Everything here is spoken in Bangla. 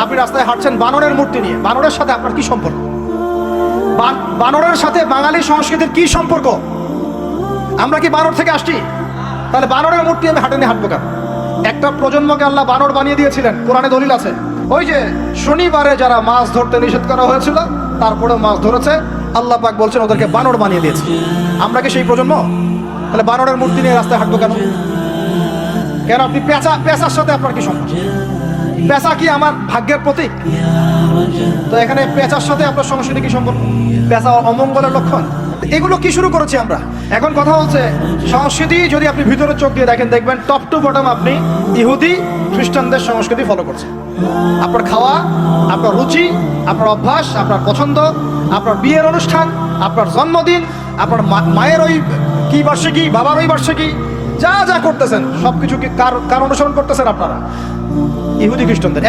আপনি রাস্তায় হাঁটছেন বানরের মূর্তি নিয়ে, বানরের সাথে আপনার কি সম্পর্ক? বানরের সাথে বাঙালি সংস্কৃতির কি সম্পর্ক? আমরা কি বানর থেকে আসছি? তাহলে বানরের মূর্তি আমি হাঁটে নিয়ে হাঁটবো কেন? একটা প্রজন্মকে আল্লাহ বানর বানিয়ে দিয়েছিলেন, কোরআনে দলিল আছে। ওই যে শনিবারে যারা মাছ ধরতে নিষেধ করা হয়েছিল তারপরেও মাছ ধরেছে, আল্লাহ পাক বলছেন ওদেরকে বানর বানিয়ে দিয়েছে। আমরা কি সেই প্রজন্ম? তাহলে বানরের মূর্তি নিয়ে রাস্তায় হাঁটবো কেন? কেন আপনি পেঁচার সাথে আপনার কি সম্পর্ক? পেঁচা কি আমার ভাগ্যের প্রতীক? তো এখানে পেঁচার সাথে আপনার সংস্কৃতি কি সম্পর্ক? পেঁচা অমঙ্গলের লক্ষণ। এগুলো কি শুরু করেছি আমরা? এখন কথা হচ্ছে সংস্কৃতি যদি আপনি ভিতরে চোখ দিয়ে দেখেন, দেখবেন টপ টু বটম আপনি ইহুদি খ্রিস্টানদের সংস্কৃতি ফলো করছেন। আপনার খাওয়া, আপনার রুচি, আপনার অভ্যাস, আপনার পছন্দ, আপনার বিয়ের অনুষ্ঠান, আপনার জন্মদিন, আপনার মায়ের ওই কি বার্ষিকী, বাবার ওই বার্ষিকী, যা যা করতেছেন সবকিছু কি কার অনুসরণ করতেছেন আপনারা? ইহুদি খ্রিস্টানদের।